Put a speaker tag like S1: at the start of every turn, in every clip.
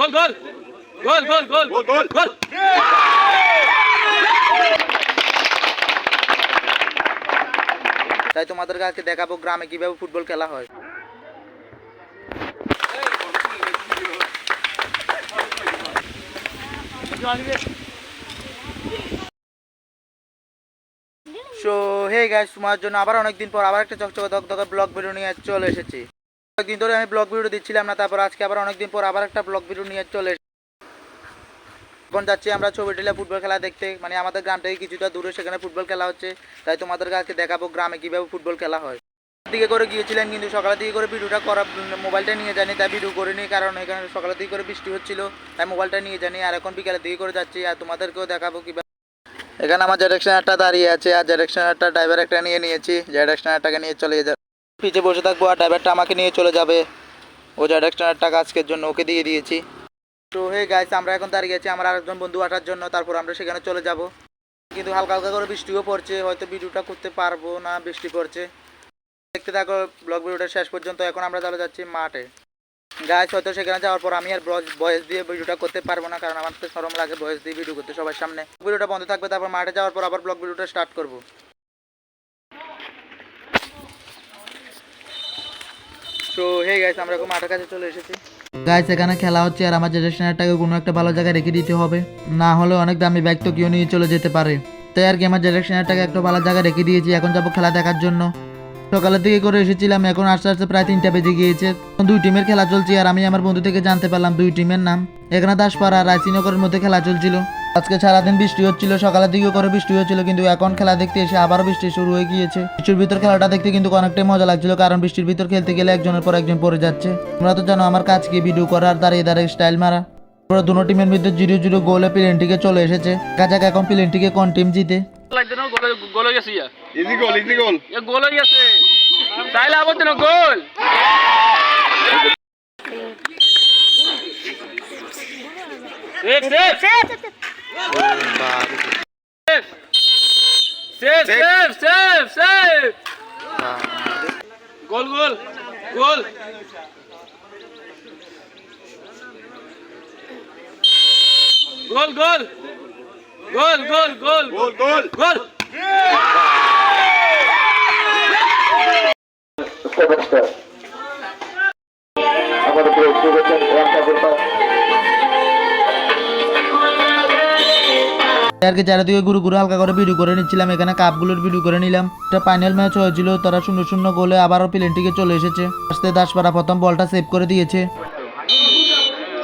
S1: গোল goal goal goal goal goal গোল।
S2: তাই তোমাদের কাছে দেখাবো গ্রামে কিভাবে ফুটবল খেলা হয়। সো হে গাইস, তোমার জন্য আবার অনেকদিন পর আবার একটা চকচকে ধকধকে ব্লগ ভিডিও নিয়ে চলে এসেছি। অনেকদিন ধরে আমি ব্লগ ভিডিও দিচ্ছিলাম না, তারপর আজকে আবার অনেকদিন পর আবার একটা ব্লগ ভিডিও নিয়ে চলে এসেছি। এখন যাচ্ছি আমরা ছবিটিলা ফুটবল খেলা দেখতে, মানে আমাদের গ্রাম থেকে কিছুটা দূরে সেখানে ফুটবল খেলা হচ্ছে। তাই তোমাদের কাছে দেখাবো গ্রামে কিভাবে ফুটবল খেলা হয়। দিকে করে গিয়েছিলেন, কিন্তু সকালের দিকে করে ভিডিওটা করা মোবাইলটা নিয়ে যায়নি, তাই ভিডিও করিনি, কারণ এখানে সকালের দিকে করে বৃষ্টি হচ্ছিল, তাই মোবাইলটা নিয়ে যায়নি। আর এখন বিকালের দিকে করে যাচ্ছি, আর তোমাদেরকেও দেখাবো কিভাবে। এখানে আমার জেডেক্সনারটা দাঁড়িয়ে আছে, আর জেডেক্সনারটা ড্রাইভার একটা নিয়ে নিয়েছি, জেডেক্সনারটাকে নিয়ে চলে যাবে। পিছিয়ে বসে থাকবো আর ড্রাইভারটা আমাকে নিয়ে চলে যাবে। ও জেডেক্সনারটাকে আজকের জন্য ওকে দিয়ে দিয়েছি। তো হে গাইস, আমরা এখন দাঁড়িয়ে আছি আমার আরেকজন বন্ধু আসার জন্য, তারপর আমরা সেখানে চলে যাব। কিন্তু হালকা হালকা করে বৃষ্টিও পড়ছে, হয়তো ভিডিওটা করতে পারবো না, বৃষ্টি পড়ছে। দেখতে থাকো ব্লগ ভিডিওটা শেষ পর্যন্ত। এখন আমরা চলে যাচ্ছি মাঠে। গাইস, হয়তো সেখানে যাওয়ার পর আমি আর ভয়েস দিয়ে ভিডিওটা করতে পারবো না, কারণ আমার তো শরম লাগে ভয়েস দিয়ে ভিডিও করতে সবার সামনে। ভিডিওটা বন্ধ থাকবে, তারপর মাঠে যাওয়ার পর আবার ব্লগ ভিডিওটা স্টার্ট করব। তো হে গাইস, আমরা এখন মাঠের কাছে চলে এসেছি। গাইস, এখানে খেলা হচ্ছে, আর আমার জেনারেশনটাকে কোনো একটা ভালো জায়গায় রেখে দিতে হবে, না হলে অনেক দামি ব্যাগ তো কেউ নিয়ে চলে যেতে পারে। তাই আর কি আমার জেনারেশনটাকে একটা ভালো জায়গায় রেখে দিয়েছি। এখন যাবো খেলা দেখার জন্য। সকালের দিকে করে এসেছিলাম, এখন আস্তে আস্তে প্রায় 3টা বেজে গিয়েছে। দুই টিমের খেলা চলছে, আর আমি আমার বন্ধু থেকে জানতে পারলাম দুই টিমের নাম। এখানে দাসপাড়া আর রায়চীনগরের মধ্যে খেলা চলছিল। আজকে সারাদিন বৃষ্টি হচ্ছিল, সকালের দিকে করে বৃষ্টি হচ্ছিল, কিন্তু এখন খেলা দেখতে এসে আবারও বৃষ্টি শুরু হয়ে গিয়েছে। বৃষ্টির ভিতর খেলাটা দেখতে কিন্তু অনেকটাই মজা লাগছিল, কারণ বৃষ্টির ভিতর খেলতে গেলে একজনের পর একজন পড়ে যাচ্ছে। তোমরা তো জানো আমার কাজ কি ভিডিও করার দাঁড়িয়ে দাঁড়িয়ে স্টাইল মারা। পুরো দুটো টিমের মধ্যে 0-0 গোলে প্লেনটিকে চলে এসেছে। কাছাকাছি এখন প্লেনটিকে কোন টিম জিতে।
S1: লাগছে না, গোল গোল হয়ে গেছে।
S3: ইজি গোল ইজি গোল
S1: এ গোল হয়ে গেছে, তাইলে আবার তো goal. Save save save save save save goal goal goal goal goal goal goal goal
S3: goal goal
S1: goal.
S2: চারিদিকে ঘুরে ঘুরে হালকা করে ভিডিও করে নিচ্ছিলাম। এখানে কাপগুলোর ভিডিও করে নিলাম। একটা ফাইনাল ম্যাচ হয়েছিল, তারা 0-0 গোলে আবারও প্লেনটিকে চলে এসেছে। আস্তে দাসপাড়া প্রথম বলটা সেভ করে দিয়েছে।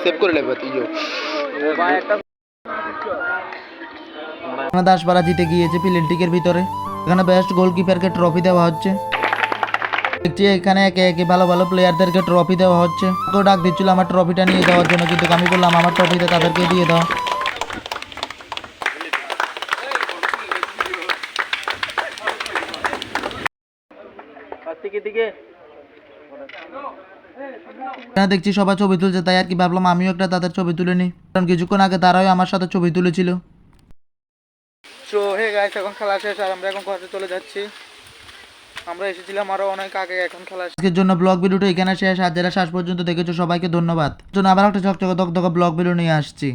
S2: সেভ করে নেবে দাসপাড়া জিতে গিয়েছে প্লেনটিকের ভিতরে। এখানে বেস্ট গোলকিপারকে ট্রফি দেওয়া হচ্ছে। দেখছি এখানে একে একে ভালো ভালো প্লেয়ারদেরকে ট্রফি দেওয়া হচ্ছে। কেউ ডাক দিচ্ছিল আমার ট্রফিটা নিয়ে দেওয়ার জন্য, কিন্তু আমি বললাম আমার ট্রফিটা তাদেরকে দিয়ে দাও। দেখছি সবাই ছবি তুলছে, তাই আর কি ভাবলাম আমিও একটা তাদের ছবি তুলে নিই, কারণ কিছুক্ষণ আগে তারাও আমার সাথে ছবি তুলেছিল। সো হে গাইস, এখন খেলা শেষ আর আমরা এখন ঘরে চলে যাচ্ছি। আমরা এসেছিলাম আরো অনেক আগে। এখন খেলা আজকের জন্য ব্লগ ভিডিওটা এখানে শেষ। আর যারা শেষ পর্যন্ত দেখেছো সবাইকে ধন্যবাদ। জন্য আবার একটা চকচকে ধকধকে ব্লগ ভিডিও নিয়ে আসছি।